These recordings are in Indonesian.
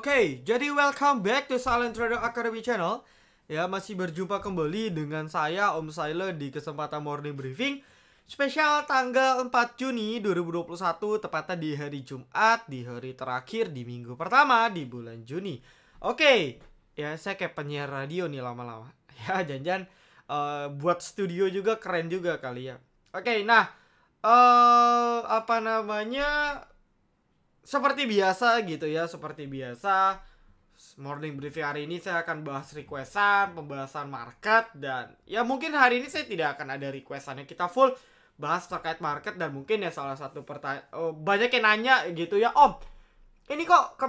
Oke, jadi welcome back to Silent Trader Academy channel. Ya, masih berjumpa kembali dengan saya Om Silent di kesempatan morning briefing spesial tanggal 4 Juni 2021, tepatnya di hari Jumat, di hari terakhir di minggu pertama di bulan Juni. Oke, ya saya kayak penyiar radio nih lama-lama. Ya, jangan buat studio juga keren juga kali ya. Oke, nah apa namanya? Seperti biasa gitu ya, seperti biasa morning briefing hari ini saya akan bahas requestan, pembahasan market, dan ya mungkin hari ini saya tidak akan ada requestannya, kita full bahas terkait market. Dan mungkin ya salah satu pertanyaan, banyak yang nanya gitu ya, Om, ini kok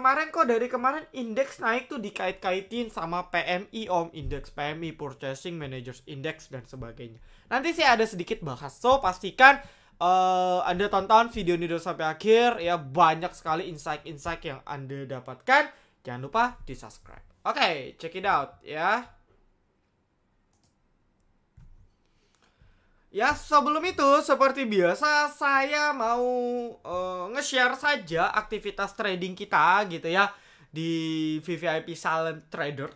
dari kemarin indeks naik tuh dikait-kaitin sama PMI, Om, indeks PMI, Purchasing Managers Index dan sebagainya. Nanti saya ada sedikit bahas, so pastikan Anda tonton video ini dulu sampai akhir ya, banyak sekali insight-insight yang Anda dapatkan. Jangan lupa di subscribe. Oke, check it out ya. Ya, sebelum itu seperti biasa saya mau nge-share saja aktivitas trading kita gitu ya di VVIP Silent Trader.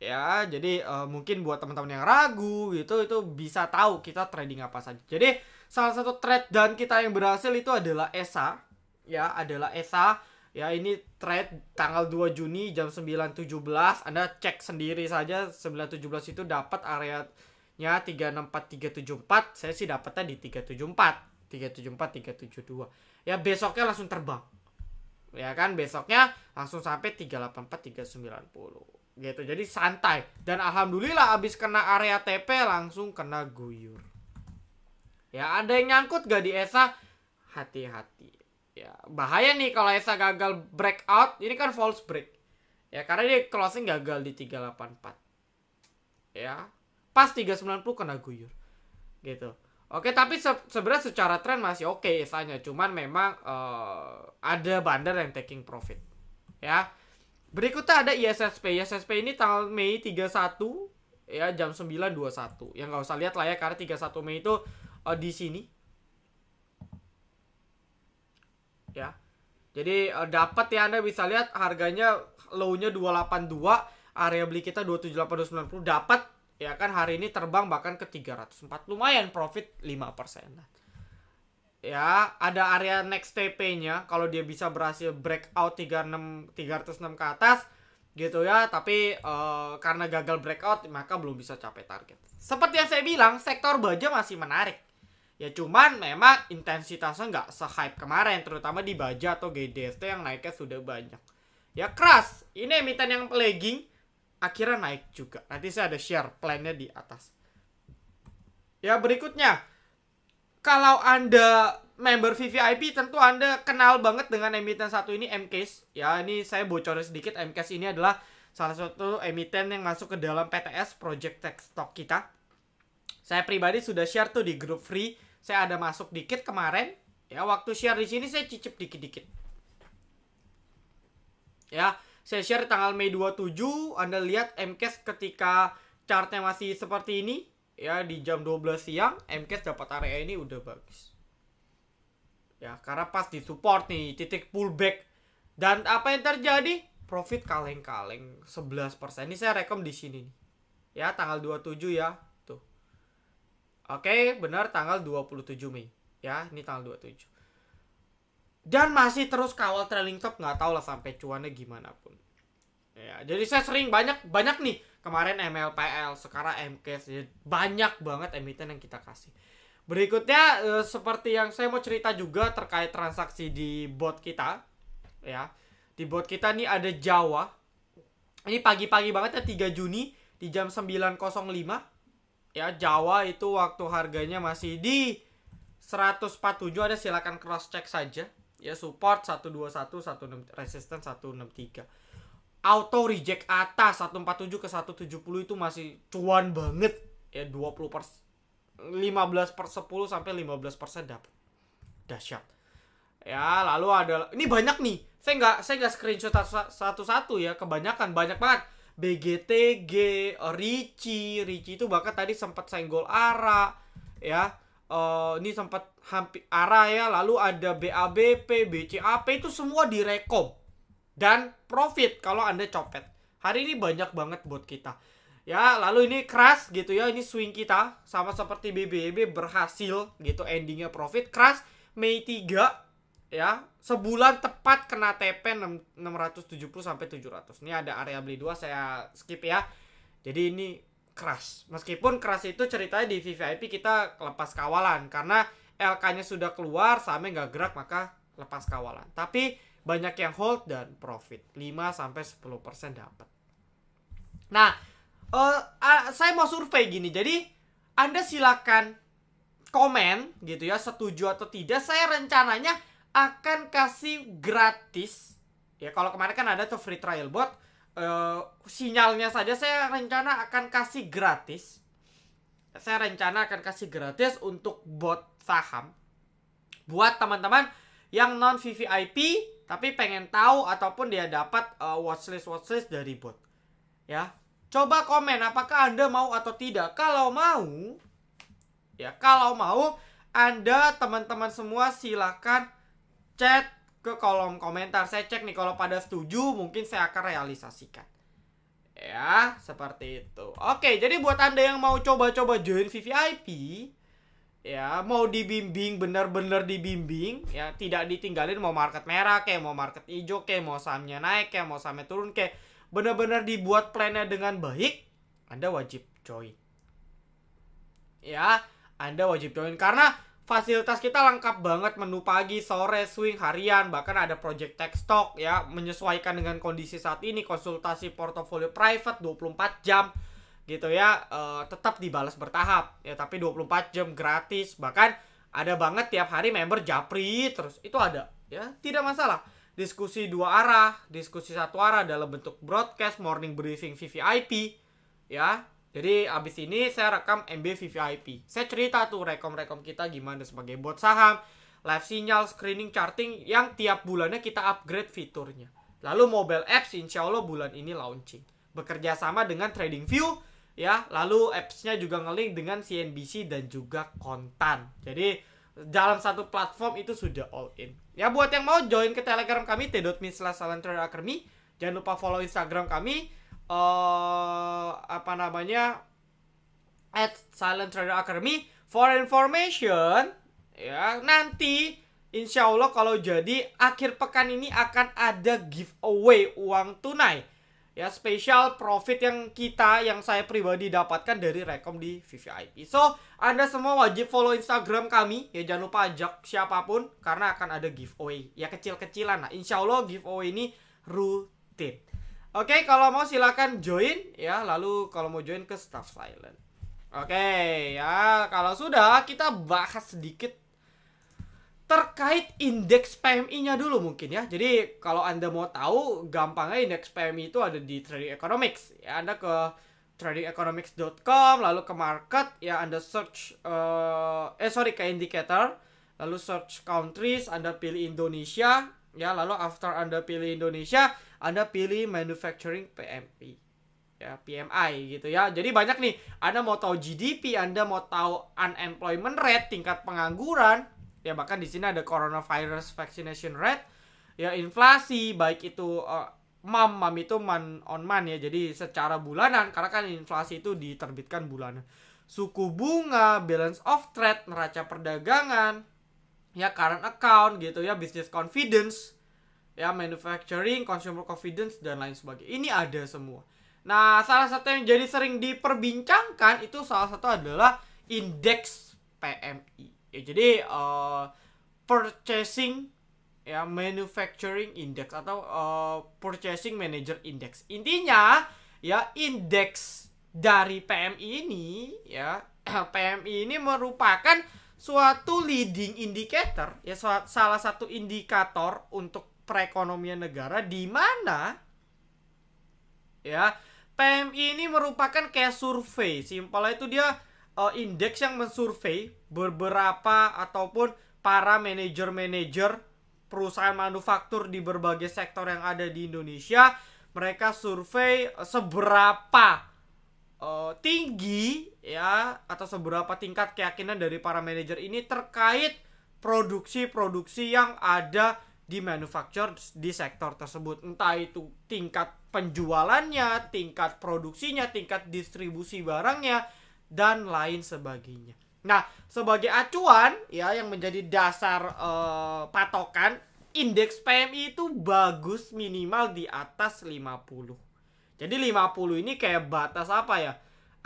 Ya, jadi mungkin buat teman-teman yang ragu gitu, itu bisa tahu kita trading apa saja. Jadi salah satu trade dan kita yang berhasil itu adalah ESA. Ya, adalah ESA. Ya, ini trade tanggal 2 Juni jam 9.17. Anda cek sendiri saja, 9.17 itu dapat areanya 364, 374. Saya sih dapatnya di 374, 374, 372. Ya, besoknya langsung terbang. Ya kan, besoknya langsung sampai 384, 390. Gitu, jadi santai. Dan alhamdulillah abis kena area TP langsung kena guyur. Ya, ada yang nyangkut gak di ESA? Hati-hati. Ya, bahaya nih kalau ESA gagal breakout. Ini kan false break. Ya, karena dia closing gagal di 384. Ya, pas 390 kena guyur. Gitu. Oke, tapi sebenarnya secara tren masih oke ESA-nya. Cuman memang ada bandar yang taking profit. Ya. Berikutnya ada ISSP. ISSP ini tanggal Mei 31 ya, jam 9.21. Yang nggak usah lihat lah ya, karena 31 Mei itu di sini. Ya. Jadi dapat ya, Anda bisa lihat harganya low-nya 282, area beli kita 278, 290, dapat ya kan, hari ini terbang bahkan ke 304. Lumayan profit 5%. Ya, ada area next TP-nya kalau dia bisa berhasil breakout 306 ke atas gitu ya, tapi karena gagal breakout maka belum bisa capai target. Seperti yang saya bilang, sektor baja masih menarik. Ya, cuman memang intensitasnya nggak se-hype kemarin, terutama di baja atau GDST yang naiknya sudah banyak. Ya, keras. Ini emiten yang lagging akhirnya naik juga. Nanti saya ada share plan-nya di atas. Ya, berikutnya, kalau Anda member VVIP, tentu Anda kenal banget dengan emiten satu ini, MCase. Ya, ini saya bocorin sedikit. MCase ini adalah salah satu emiten yang masuk ke dalam PTS, Project Tech Stock kita. Saya pribadi sudah share tuh di grup free. Saya ada masuk dikit kemarin. Ya, waktu share di sini saya cicip dikit-dikit. Ya, saya share tanggal Mei 27. Anda lihat MCase ketika chartnya masih seperti ini. Ya, di jam 12 siang MCase dapat area ini udah bagus. Ya, karena pas di support nih, titik pullback. Dan apa yang terjadi? Profit kaleng-kaleng 11%. Ini saya rekom di sini nih. Ya, tanggal 27 ya. Tuh. Oke, benar tanggal 27 Mei. Ya, ini tanggal 27. Dan masih terus kawal trailing top, nggak tahu lah sampai cuannya gimana pun. Ya, jadi saya sering banyak nih. Kemarin MLPL, sekarang MCase, ya, banyak banget emiten yang kita kasih. Berikutnya seperti yang saya mau cerita juga terkait transaksi di bot kita. Ya, di bot kita nih ada Jawa. Ini pagi-pagi banget ya, 3 Juni di jam 9.05. Ya, Jawa itu waktu harganya masih di 147. Ada, silakan cross check saja. Ya, support 121, 16, resistance 163. Auto reject atas 147 ke 170 itu masih cuan banget ya, 20%, 15/10 sampai 15% dapat. Dahsyat. Ya, lalu ada ini banyak nih. Saya nggak screenshot satu-satu ya, kebanyakan, banyak banget. BGTG, Ricci itu bahkan tadi sempat senggol ARA ya. Ini sempat hampir ARA ya, lalu ada BABP, BCAP, itu semua direkom. dan profit kalau Anda copet. Hari ini banyak banget bot kita. Ya, lalu ini crash gitu ya, ini swing kita sama seperti BBB berhasil gitu endingnya profit. Crash Mei 3 ya, sebulan tepat kena TP 670 sampai 700. Ini ada area beli 2, saya skip ya. Jadi ini crash. Meskipun crash itu ceritanya di VVIP kita lepas kawalan karena LK-nya sudah keluar, sahamnya nggak gerak maka lepas kawalan. Tapi banyak yang hold dan profit 5-10% dapat. Nah, saya mau survei gini. Jadi Anda silakan komen gitu ya, setuju atau tidak. Saya rencananya akan kasih gratis. Ya kalau kemarin kan ada tuh free trial bot, sinyalnya saja saya rencana akan kasih gratis. Saya rencana akan kasih gratis untuk bot saham buat teman-teman yang non VVIP tapi pengen tahu ataupun dia dapat watchlist dari bot. Ya, coba komen apakah Anda mau atau tidak. Kalau mau, ya kalau mau, Anda teman-teman semua silakan chat ke kolom komentar. Saya cek nih, kalau pada setuju mungkin saya akan realisasikan. Ya, seperti itu. Oke, jadi buat Anda yang mau coba-coba join VVIP, ya mau dibimbing, bener-bener dibimbing, ya tidak ditinggalin, mau market merah kayak mau market hijau kayak mau sahamnya naik kayak mau sahamnya turun kayak, bener-bener dibuat plannya dengan baik, Anda wajib join. Ya, Anda wajib join karena fasilitas kita lengkap banget, menu pagi, sore, swing, harian, bahkan ada project tech stock ya, menyesuaikan dengan kondisi saat ini, konsultasi portofolio private 24 jam gitu ya, tetap dibalas bertahap ya, tapi 24 jam gratis. Bahkan ada banget tiap hari member japri terus, itu ada ya, tidak masalah. Diskusi 2 arah, diskusi 1 arah dalam bentuk broadcast, morning briefing VVIP ya. Jadi abis ini saya rekam MB VVIP, saya cerita tuh rekom-rekom kita gimana sebagai bot saham, live sinyal, screening, charting yang tiap bulannya kita upgrade fiturnya. Lalu mobile apps insya Allah bulan ini launching, bekerja sama dengan TradingView ya, lalu apps-nya juga ngelink dengan CNBC dan juga Kontan. Jadi dalam satu platform itu sudah all in. Ya buat yang mau join ke Telegram kami t.me/silenttraderacademy, jangan lupa follow Instagram kami @silenttraderacademy for information ya. Nanti insya Allah kalau jadi akhir pekan ini akan ada giveaway uang tunai ya, spesial profit yang saya pribadi dapatkan dari rekom di VVIP. So, Anda semua wajib follow Instagram kami ya, jangan lupa ajak siapapun karena akan ada giveaway ya, kecil-kecilan. Nah, insya Allah giveaway ini rutin. Oke, kalau mau silakan join ya, lalu kalau mau join ke Staff Silent. Oke, ya kalau sudah kita bahas sedikit terkait indeks PMI-nya dulu mungkin ya. Jadi kalau Anda mau tahu, gampangnya indeks PMI itu ada di Trading Economics. Ya, Anda ke tradingeconomics.com, lalu ke market, ya Anda search ke indicator, lalu search countries, Anda pilih Indonesia, ya lalu after Anda pilih Indonesia, Anda pilih manufacturing PMI. Ya, PMI gitu ya. Jadi banyak nih, Anda mau tahu GDP, Anda mau tahu unemployment rate, tingkat pengangguran, ya bahkan di sini ada coronavirus vaccination rate, ya inflasi, baik itu MAM itu month on month ya, jadi secara bulanan karena kan inflasi itu diterbitkan bulanan. Suku bunga, balance of trade, neraca perdagangan, ya current account gitu ya, business confidence, ya manufacturing, consumer confidence dan lain sebagainya. Ini ada semua. Nah, salah satu yang jadi sering diperbincangkan itu salah satu adalah indeks PMI. Ya, jadi purchasing ya manufacturing index atau purchasing manager index. Intinya ya indeks dari PMI ini ya PMI ini merupakan suatu leading indicator ya, salah satu indikator untuk perekonomian negara, di mana ya PMI ini merupakan kayak survei. Simpelnya itu dia indeks yang mensurvei beberapa ataupun para manajer-manajer perusahaan manufaktur di berbagai sektor yang ada di Indonesia. Mereka survei seberapa tinggi ya, atau seberapa tingkat keyakinan dari para manajer ini terkait produksi-produksi yang ada di manufacture di sektor tersebut. Entah itu tingkat penjualannya, tingkat produksinya, tingkat distribusi barangnya, dan lain sebagainya. Nah, sebagai acuan ya yang menjadi dasar patokan, indeks PMI itu bagus minimal di atas 50. Jadi 50 ini kayak batas apa ya?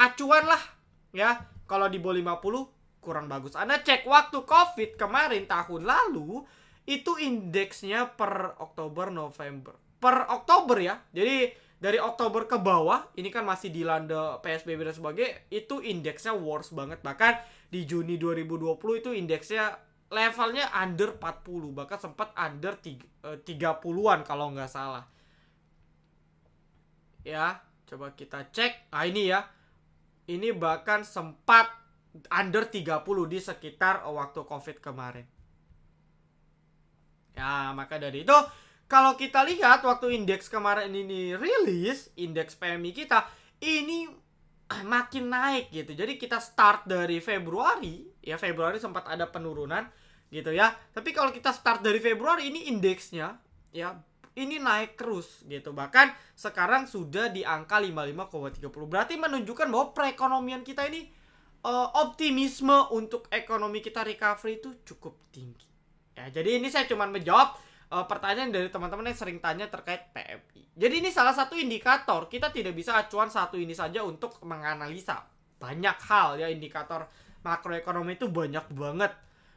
Acuan lah ya. Kalau di bawah 50 kurang bagus. Anda cek waktu Covid kemarin tahun lalu itu indeksnya per Oktober November. Per Oktober ya. Jadi dari Oktober ke bawah, ini kan masih dilanda PSBB dan sebagainya, itu indeksnya worst banget. Bahkan di Juni 2020 itu indeksnya levelnya under 40, bahkan sempat under 30-an kalau nggak salah. Ya, coba kita cek. Nah ini ya, ini bahkan sempat under 30 di sekitar waktu Covid kemarin. Ya, maka dari itu kalau kita lihat waktu indeks kemarin ini rilis, indeks PMI kita ini makin naik gitu. Jadi kita start dari Februari, ya Februari sempat ada penurunan gitu ya. Tapi kalau kita start dari Februari ini indeksnya ya ini naik terus gitu. Bahkan sekarang sudah di angka 55,30. Berarti menunjukkan bahwa perekonomian kita ini optimisme untuk ekonomi kita recovery itu cukup tinggi. Ya, jadi ini saya cuma menjawab pertanyaan dari teman-teman yang sering tanya terkait PMI. Jadi ini salah satu indikator. Kita tidak bisa acuan satu ini saja untuk menganalisa. Banyak hal ya, indikator makroekonomi itu banyak banget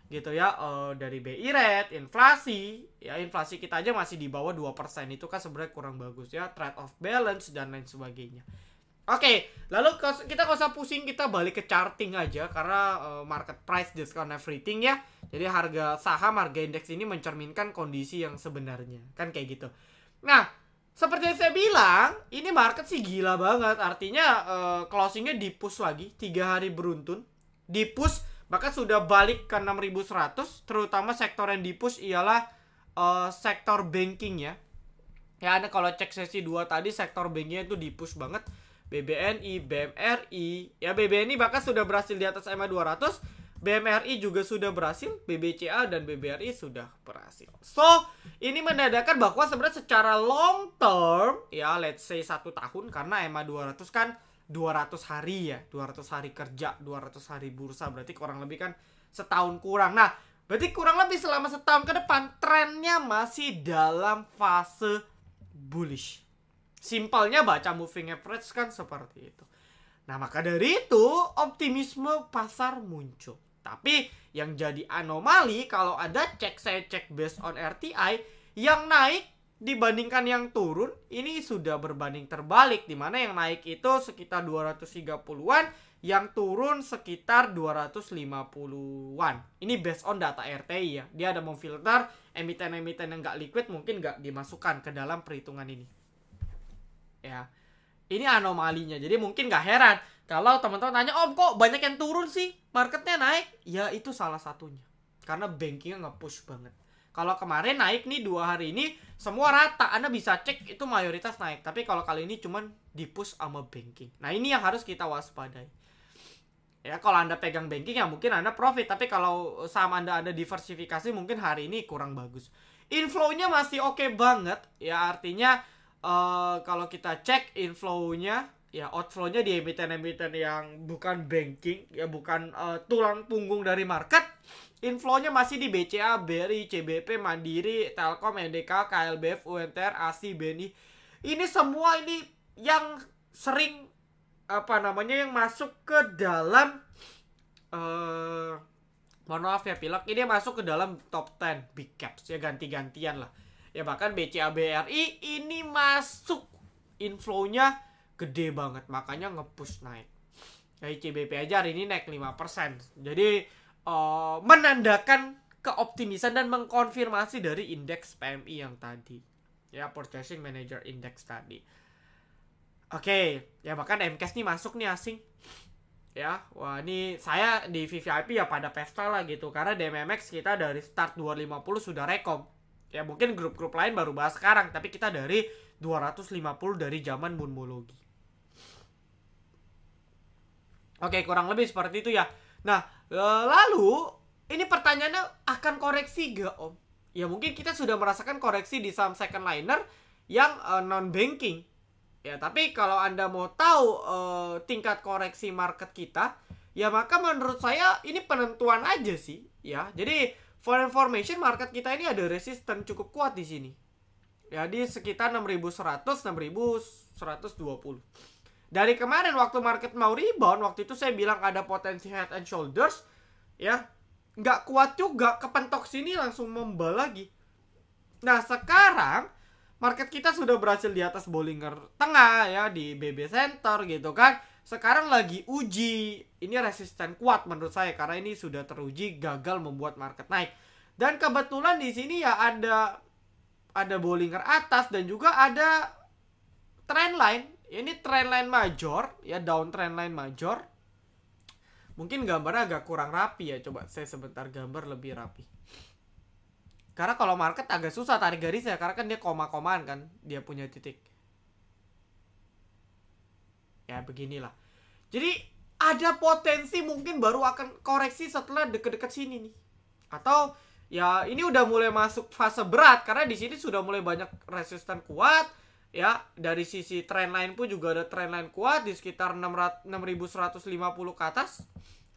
gitu ya. Dari BI rate, inflasi. Ya inflasi kita aja masih di bawah 2%. Itu kan sebenarnya kurang bagus ya. Trade off balance dan lain sebagainya. Oke, lalu kita gak usah pusing, kita balik ke charting aja. Karena market price discount everything ya. Jadi harga saham, harga indeks ini mencerminkan kondisi yang sebenarnya. Kan kayak gitu. Nah, seperti yang saya bilang, ini market sih gila banget. Artinya closingnya di-push lagi 3 hari beruntun. Di-push, bahkan sudah balik ke 6.100. Terutama sektor yang di-push ialah sektor banking ya. Ya, Anda kalau cek sesi 2 tadi, sektor bankingnya itu di-push banget. BBNI, BMRI, ya BBNI bahkan sudah berhasil di atas EMA 200, BMRI juga sudah berhasil, BBCA dan BBRI sudah berhasil. So, ini menandakan bahwa sebenarnya secara long term, ya let's say 1 tahun, karena EMA 200 kan 200 hari ya, 200 hari kerja, 200 hari bursa, berarti kurang lebih kan setahun kurang. Nah, berarti kurang lebih selama setahun ke depan, trennya masih dalam fase bullish. Simpelnya baca moving average kan seperti itu. Nah maka dari itu optimisme pasar muncul. Tapi yang jadi anomali kalau ada saya cek based on RTI, yang naik dibandingkan yang turun ini sudah berbanding terbalik. Dimana yang naik itu sekitar 230-an, yang turun sekitar 250-an. Ini based on data RTI ya. Dia ada memfilter emiten-emiten yang nggak liquid mungkin nggak dimasukkan ke dalam perhitungan ini. Ya, ini anomalinya. Jadi mungkin gak heran kalau teman-teman tanya, "Om, kok banyak yang turun sih? Marketnya naik?" Ya itu salah satunya. Karena bankingnya nge-push banget. Kalau kemarin naik nih 2 hari ini semua rata, Anda bisa cek itu mayoritas naik. Tapi kalau kali ini cuman di-push sama banking. Nah ini yang harus kita waspadai. Ya kalau Anda pegang banking ya mungkin Anda profit. Tapi kalau saham Anda ada diversifikasi mungkin hari ini kurang bagus. Inflow-nya masih oke banget. Ya artinya kalau kita cek inflow-nya, ya outflow-nya di emiten-emiten yang bukan banking, ya bukan tulang punggung dari market, inflow-nya masih di BCA, BRI, CBP, Mandiri, Telkom, NDK, KLBF, UNTR, ASI, BNI. Ini semua ini yang sering yang masuk ke dalam mohon maaf ya pilek, ini masuk ke dalam top 10 big caps ya, ganti-gantian lah. Ya bahkan BCA BRI ini masuk inflow-nya gede banget, makanya nge-push naik. Dari CBP aja hari ini naik 5%. Jadi menandakan keoptimisan dan mengkonfirmasi dari indeks PMI yang tadi. Ya, Purchasing Manager Index tadi. Oke, ya bahkan MCAS nih masuk nih asing. Ya, wah ini saya di VVIP ya pada pesta lah gitu. Karena DMMX kita dari start 250 sudah rekom. Ya mungkin grup-grup lain baru bahas sekarang, tapi kita dari 250 dari zaman Moonmology. Oke, kurang lebih seperti itu ya. Nah, lalu ini pertanyaannya, akan koreksi gak Om? ya mungkin kita sudah merasakan koreksi di saham second liner yang non banking. Ya, tapi kalau Anda mau tahu tingkat koreksi market kita, ya maka menurut saya ini penentuan aja sih, ya. Jadi for information, market kita ini ada resisten cukup kuat di sini. Ya, di sekitar 6100, 6120. Dari kemarin waktu market mau rebound, waktu itu saya bilang ada potensi head and shoulders, ya. Nggak kuat juga, kepentok sini langsung membal lagi. Nah, sekarang market kita sudah berhasil di atas Bollinger Tengah, ya, di BB Center gitu kan. Sekarang lagi uji, ini resisten kuat menurut saya karena ini sudah teruji gagal membuat market naik. Dan kebetulan di sini ya ada Bollinger atas dan juga ada trendline. Ini trendline major, ya, down trendline major. Mungkin gambarnya agak kurang rapi ya. Coba saya sebentar gambar lebih rapi. Karena kalau market agak susah tarik garisnya karena kan dia koma-komaan kan, dia punya titik. Ya beginilah. Jadi ada potensi mungkin baru akan koreksi setelah deket-deket sini nih. Atau ya ini udah mulai masuk fase berat karena di sini sudah mulai banyak resisten kuat, ya. Dari sisi trendline pun juga ada trendline kuat di sekitar 6150 ke atas.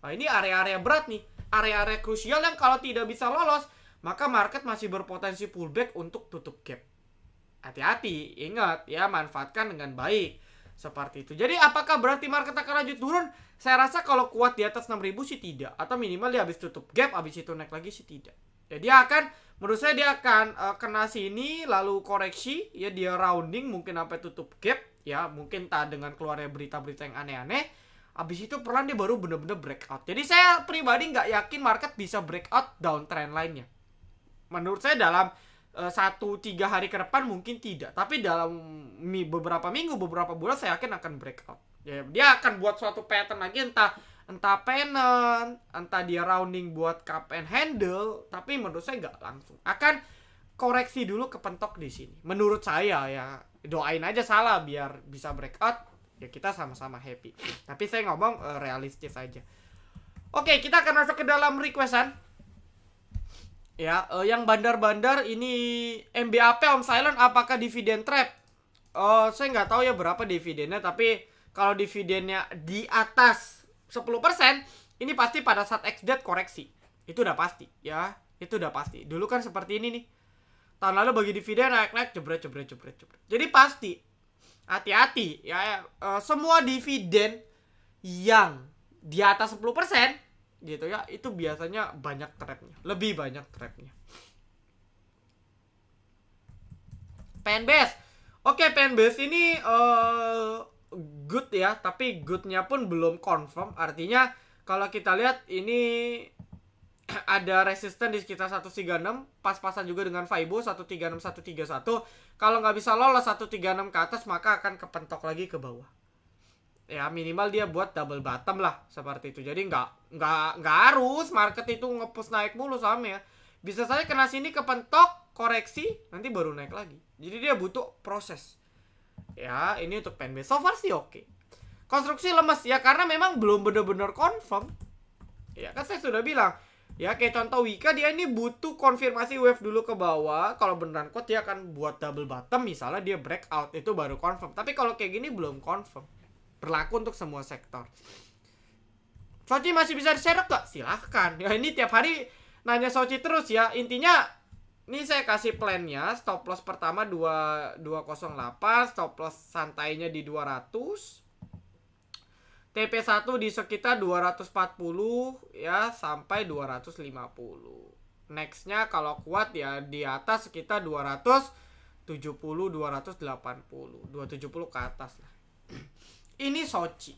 Nah, ini area-area berat nih, area-area krusial yang kalau tidak bisa lolos, maka market masih berpotensi pullback untuk tutup gap. Hati-hati, ingat ya, manfaatkan dengan baik. Seperti itu. Jadi apakah berarti market akan lanjut turun? Saya rasa kalau kuat di atas 6000 sih tidak. Atau minimal dia habis tutup gap, habis itu naik lagi sih tidak. Ya dia akan, menurut saya dia akan kena sini, lalu koreksi, ya dia rounding mungkin sampai tutup gap, ya mungkin tak dengan keluarnya berita-berita yang aneh-aneh. Habis itu perlahan dia baru benar-benar breakout. Jadi saya pribadi nggak yakin market bisa breakout down trend line-nya. Menurut saya dalam 1-3 hari ke depan mungkin tidak. Tapi dalam beberapa minggu, beberapa bulan saya yakin akan breakout. Ya, dia akan buat suatu pattern lagi, entah pennant, entah dia rounding buat cup and handle, tapi menurut saya nggak langsung. Akan koreksi dulu kepentok di sini. Menurut saya ya, doain aja salah biar bisa breakout, ya kita sama-sama happy. Tapi saya ngomong realistis aja. Oke, kita akan masuk ke dalam requestan. Ya, yang bandar-bandar ini MBAP Om Silent apakah dividend trap? Saya nggak tahu ya berapa dividennya, tapi kalau dividennya di atas 10%, ini pasti pada saat ex-date koreksi. Itu udah pasti, ya. Itu udah pasti. Dulu kan seperti ini nih. Tahun lalu bagi dividen naik-naik jebret. Jadi pasti hati-hati ya. Semua dividen yang di atas 10% gitu ya, itu biasanya banyak trapnya. Lebih banyak trapnya. PNBS. Oke, PNBS ini good ya, tapi goodnya pun belum confirm. Artinya kalau kita lihat ini ada resisten di sekitar 136, pas-pasan juga dengan Fibo 136 131. Kalau nggak bisa lolos 136 ke atas, maka akan kepentok lagi ke bawah. Ya minimal dia buat double bottom lah seperti itu. Jadi nggak harus market itu nge-push naik mulu sahamnya. Bisa saja kena sini kepentok, koreksi, nanti baru naik lagi. Jadi dia butuh proses. Ya, ini untuk PNB. So far sih oke. Konstruksi lemes ya karena memang belum benar-benar confirm. Ya kan saya sudah bilang. Ya kayak contoh Wika, dia ini butuh konfirmasi wave dulu ke bawah. Kalau beneran kuat dia akan buat double bottom, misalnya dia breakout, itu baru confirm. Tapi kalau kayak gini belum confirm. Berlaku untuk semua sektor. Soci masih bisa diserok gak? Silahkan. Ya ini tiap hari nanya Soci terus ya. Intinya ini saya kasih plannya. Stop loss pertama 208. Stop loss santainya di 200. TP1 di sekitar 240 ya sampai 250. Nextnya kalau kuat ya di atas sekitar 270, 280, 270 ke atas lah. Ini Soci.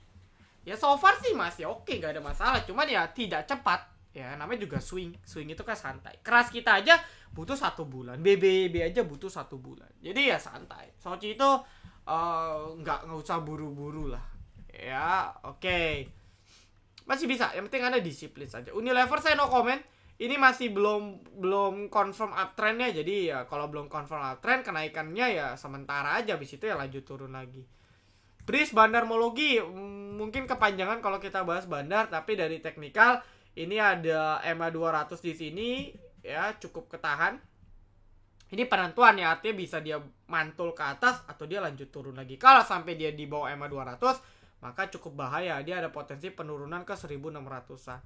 Ya so far sih masih oke, gak ada masalah. Cuman ya tidak cepat. Ya namanya juga swing. Swing itu kan santai. Keras kita aja butuh 1 bulan. BBB aja butuh 1 bulan. Jadi ya santai. Soci itu nggak usah buru-buru lah. Ya oke. Masih bisa. Yang penting ada disiplin saja. Unilever saya no comment. Ini masih belum confirm uptrendnya. Jadi ya kalau belum confirm uptrend, kenaikannya ya sementara aja. Habis itu ya lanjut turun lagi. Bris bandarmologi mungkin kepanjangan kalau kita bahas bandar, tapi dari teknikal ini ada EMA 200 di sini ya, cukup ketahan. Ini penentuan ya, artinya bisa dia mantul ke atas atau dia lanjut turun lagi. Kalau sampai dia di bawah EMA 200, maka cukup bahaya. Dia ada potensi penurunan ke 1600-an.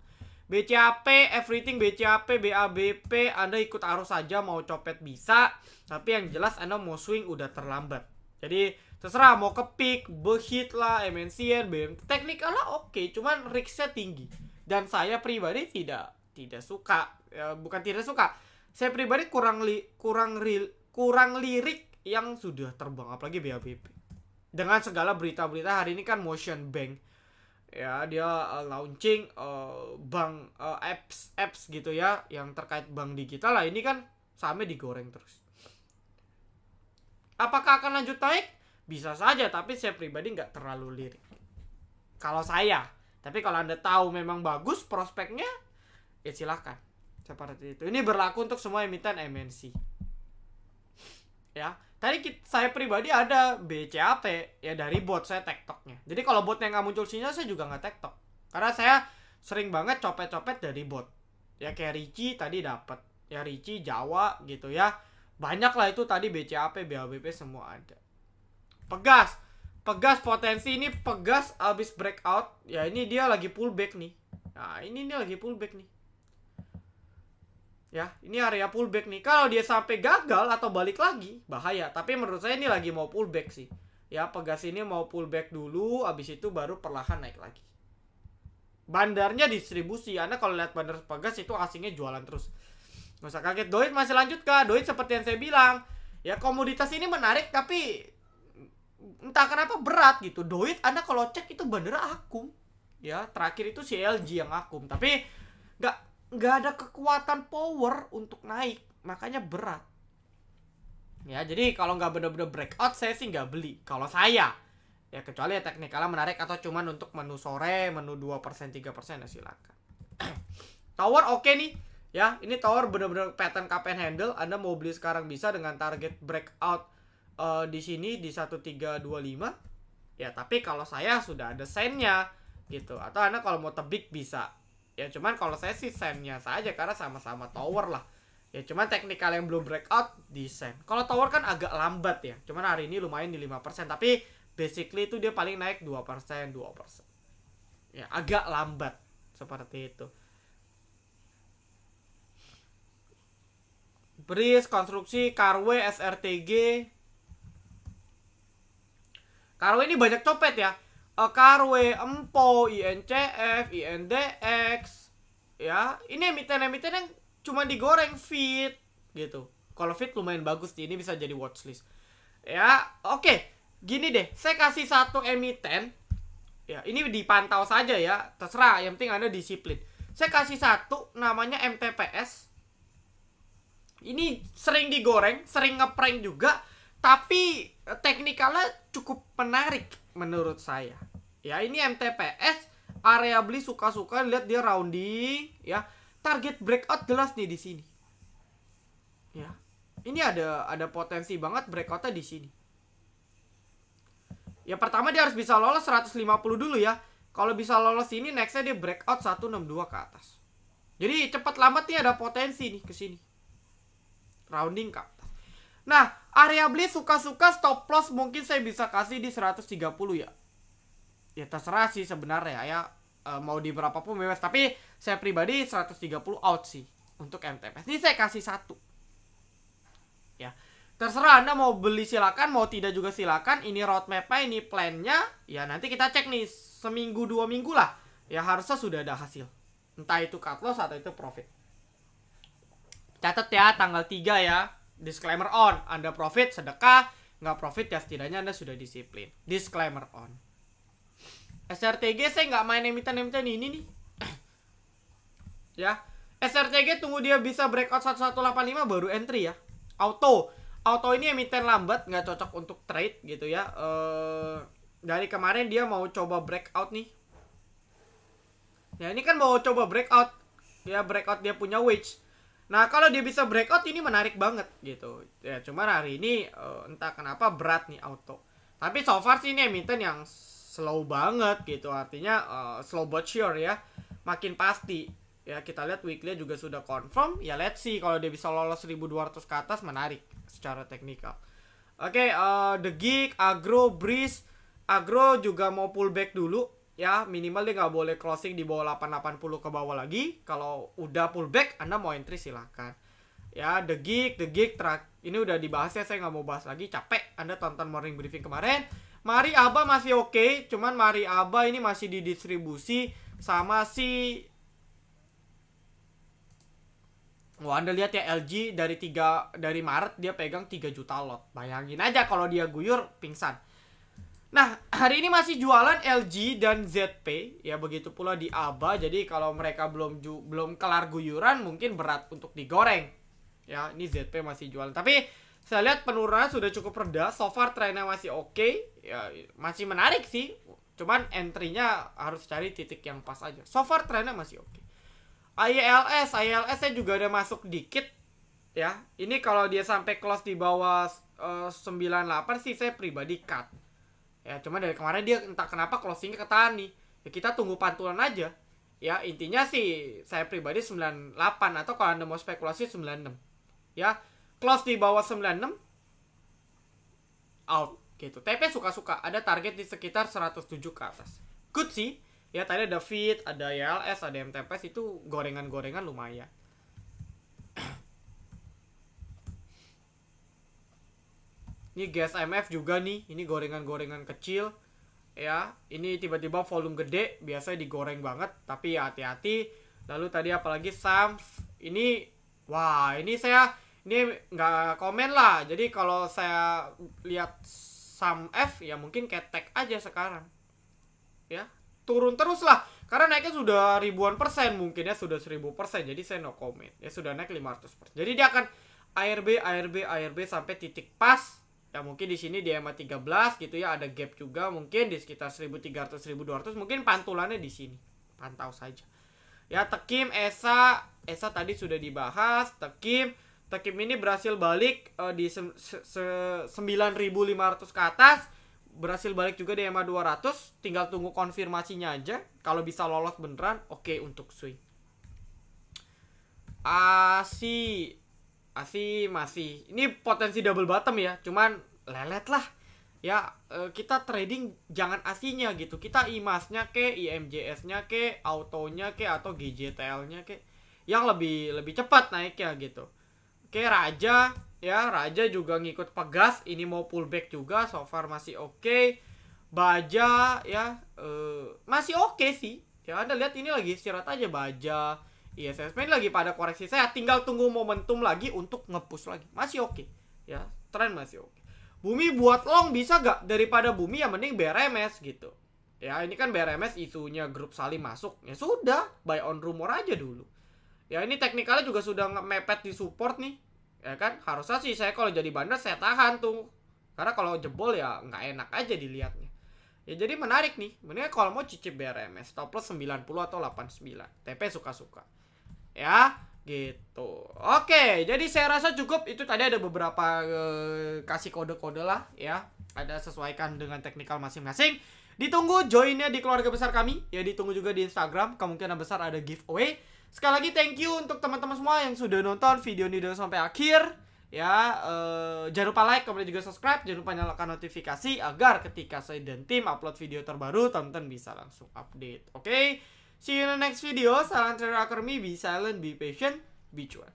BCAP, everything BCAP, BABP, Anda ikut arus saja, mau copet bisa. Tapi yang jelas Anda mau swing udah terlambat. Jadi terserah mau ke pick, behit lah, MNCN, BM. Teknikal lah oke, cuman risknya tinggi. Dan saya pribadi tidak suka. Ya, bukan tidak suka. Saya pribadi kurang lirik yang sudah terbang, apalagi BABP. Dengan segala berita-berita hari ini kan Motion Bank, ya dia launching bank apps gitu ya, yang terkait bank digital lah. Ini kan sahamnya digoreng terus. Apakah akan lanjut naik? Bisa saja, tapi saya pribadi nggak terlalu lirik. Kalau saya, tapi kalau Anda tahu memang bagus prospeknya, ya silakan. Seperti itu. Ini berlaku untuk semua emiten MNC. Ya, tadi saya pribadi ada BCAP ya dari bot saya TikToknya. Jadi kalau botnya nggak muncul sinyal, saya juga nggak TikTok. Karena saya sering banget copet-copet dari bot. Ya kayak Ricci tadi dapat. Ya Ricci, Jawa gitu ya. Banyak lah itu tadi BCAP, BABP semua ada. Pegas potensi ini Pegas abis breakout. Ya ini dia lagi pullback nih. Nah ini dia lagi pullback nih. Ya, ini area pullback nih. Kalau dia sampai gagal atau balik lagi, bahaya. Tapi menurut saya ini lagi mau pullback sih. Ya, Pegas ini mau pullback dulu, habis itu baru perlahan naik lagi. Bandarnya distribusi. Anda kalau lihat bandar Pegas itu asingnya jualan terus. Nggak usah kaget. Doit masih lanjut kah? Doit seperti yang saya bilang. Ya, komoditas ini menarik, tapi entah kenapa berat gitu. Doit Anda kalau cek itu bandara akum. Ya, terakhir itu CLG yang akum. Tapi nggak ada kekuatan power untuk naik, makanya berat. Ya, jadi kalau nggak bener-bener breakout, saya sih nggak beli. Kalau saya, ya kecuali ya teknikalnya menarik atau cuman untuk menu sore, menu 2%, 3% ya silakan. Tower oke nih, ya ini tower bener-bener pattern cup and handle. Anda mau beli sekarang bisa dengan target breakout di sini di 1325. Ya tapi kalau saya sudah ada sennya gitu, atau Anda kalau mau tebik bisa. Ya cuman kalau saya sih sennya saja karena sama-sama tower lah. Ya cuman teknikal yang belum breakout di sen. Kalau tower kan agak lambat ya. Cuman hari ini lumayan di 5%. Tapi basically itu dia paling naik 2%. Ya agak lambat. Seperti itu. Breeze, konstruksi, Karwe, SRTG. Karwe ini banyak copet ya. Karwe, Empo, INCF, INDX. Ya, ini emiten-emiten yang cuma digoreng fit gitu. Kalau fit lumayan bagus nih, ini bisa jadi watchlist. Ya, oke. Gini deh, saya kasih satu emiten. Ya, ini dipantau saja ya, terserah, yang penting Anda disiplin. Saya kasih satu namanya MTPS. Ini sering digoreng, sering ngeprank juga, tapi teknikalnya cukup menarik menurut saya. Ya ini MTPS, area beli suka-suka, lihat dia rounding, ya target breakout jelas nih di sini. Ya ini ada potensi banget breakoutnya di sini. Ya pertama dia harus bisa lolos 150 dulu ya. Kalau bisa lolos ini, nextnya dia breakout 162 ke atas. Jadi cepat lambat nih ada potensi nih ke sini. Rounding ke atas. Nah, area beli suka-suka, stop loss mungkin saya bisa kasih di 130 ya. Ya terserah sih sebenarnya ya. Mau di berapa pun bebas. Tapi saya pribadi 130 out sih untuk MTPS. Ini saya kasih satu. Ya. Terserah Anda mau beli silakan, mau tidak juga silakan. Ini roadmap-nya, ini plan-nya. Ya nanti kita cek nih seminggu 2 minggu lah. Ya harusnya sudah ada hasil. Entah itu cut loss atau itu profit. Catat ya tanggal 3 ya. Disclaimer on. Anda profit sedekah, nggak profit ya setidaknya Anda sudah disiplin. Disclaimer on. SRTG saya nggak main emiten-emiten ini nih. Ya. SRTG tunggu dia bisa breakout 1185 baru entry ya. Auto ini emiten lambat, nggak cocok untuk trade gitu ya. Dari kemarin dia mau coba breakout nih. Ya ini kan mau coba breakout. Ya breakout dia punya wedge. Nah kalau dia bisa breakout ini menarik banget gitu. Ya cuman hari ini entah kenapa berat nih auto. Tapi so far sih ini emiten yang slow banget gitu. Artinya slow but sure ya. Makin pasti. Ya kita lihat weekly juga sudah confirm. Ya let's see kalau dia bisa lolos 1200 ke atas, menarik secara teknikal. Oke, The Geek, Agro, Breeze. Agro juga mau pullback dulu. Ya minimal dia nggak boleh closing di bawah 880 ke bawah lagi. Kalau udah pullback Anda mau entry silahkan. Ya The Geek ini udah dibahas ya, saya nggak mau bahas lagi, capek. Anda tonton morning briefing kemarin. Mari Aba masih oke, cuman Mari Aba ini masih didistribusi sama si Anda lihat ya, LG dari Maret dia pegang 3 juta lot. Bayangin aja kalau dia guyur pingsan. Nah, hari ini masih jualan LG dan ZP, ya begitu pula di Aba. Jadi kalau mereka belum kelar guyuran mungkin berat untuk digoreng. Ya, ini ZP masih jualan. Tapi saya lihat penurunannya sudah cukup reda. So far trennya masih oke. Ya, masih menarik sih. Cuman entry-nya harus cari titik yang pas aja. So far trennya masih oke. ILS saya juga ada masuk dikit. Ya, ini kalau dia sampai close di bawah 98 sih saya pribadi cut. Ya, cuma dari kemarin dia entah kenapa closingnya ketahan nih. Ya, kita tunggu pantulan aja. Ya, intinya sih saya pribadi 98, atau kalau Anda mau spekulasi 96. Ya, close di bawah 96 out gitu. TP suka-suka, ada target di sekitar 107 ke atas. Good sih. Ya, tadi ada Fit, ada YLS, ada MTPS, itu gorengan-gorengan lumayan. Ini GSMF juga nih, ini gorengan-gorengan kecil. Ya, ini tiba-tiba volume gede, biasanya digoreng banget, tapi ya hati-hati. Lalu tadi apalagi SAMF, ini wah, ini nggak komen lah. Jadi kalau saya lihat SAMF ya mungkin ketek aja sekarang. Ya, turun terus lah, karena naiknya sudah ribuan persen, mungkin ya sudah 1000%, jadi saya no comment. Ya sudah naik 500%, jadi dia akan ARB sampai titik pas. Ya mungkin di sini di EMA 13 gitu ya, ada gap juga mungkin di sekitar 1300 1200, mungkin pantulannya di sini. Pantau saja. Ya, Tekim, ESA tadi sudah dibahas. Tekim ini berhasil balik di 9500 ke atas. Berhasil balik juga di EMA 200, tinggal tunggu konfirmasinya aja. Kalau bisa lolos beneran, oke untuk swing. ASI masih, ini potensi double bottom ya, cuman lelet lah. Ya, kita trading jangan ASI-nya gitu. Kita IMAS-nya ke, IMJS-nya ke, autonya ke, atau GJTL-nya ke, yang lebih cepat naiknya gitu. Oke, Raja juga ngikut pegas, ini mau pullback juga, so far masih oke. Baja ya masih oke sih. Ya, Anda lihat ini lagi istirahat aja Baja. ISSP ini lagi pada koreksi, saya tinggal tunggu momentum lagi untuk nge-push lagi. Masih oke. Ya, tren masih oke. Bumi buat long bisa gak? Daripada Bumi ya mending BRMS gitu. Ya, ini kan BRMS isunya grup Salim masuk. Ya sudah, buy on rumor aja dulu. Ya, ini teknikalnya juga sudah mepet di support nih. Ya kan, harusnya sih saya kalau jadi bandar saya tahan tuh. Karena kalau jebol ya nggak enak aja dilihatnya. Ya jadi menarik nih. Mendingan kalau mau cicip BRMS stop loss 90 atau 89. TP suka-suka. Ya, gitu. Oke, jadi saya rasa cukup. Itu tadi ada beberapa kasih kode-kode lah ya. Ada sesuaikan dengan teknikal masing-masing. Ditunggu joinnya di keluarga besar kami. Ya, ditunggu juga di Instagram. Kemungkinan besar ada giveaway. Sekali lagi thank you untuk teman-teman semua yang sudah nonton video ini dari sampai akhir. Ya, jangan lupa like, kemudian juga subscribe. Jangan lupa nyalakan notifikasi agar ketika saya dan tim upload video terbaru, teman-teman bisa langsung update. Oke, see you in the next video. Salam trader academy, be silent, be patient, be cuan.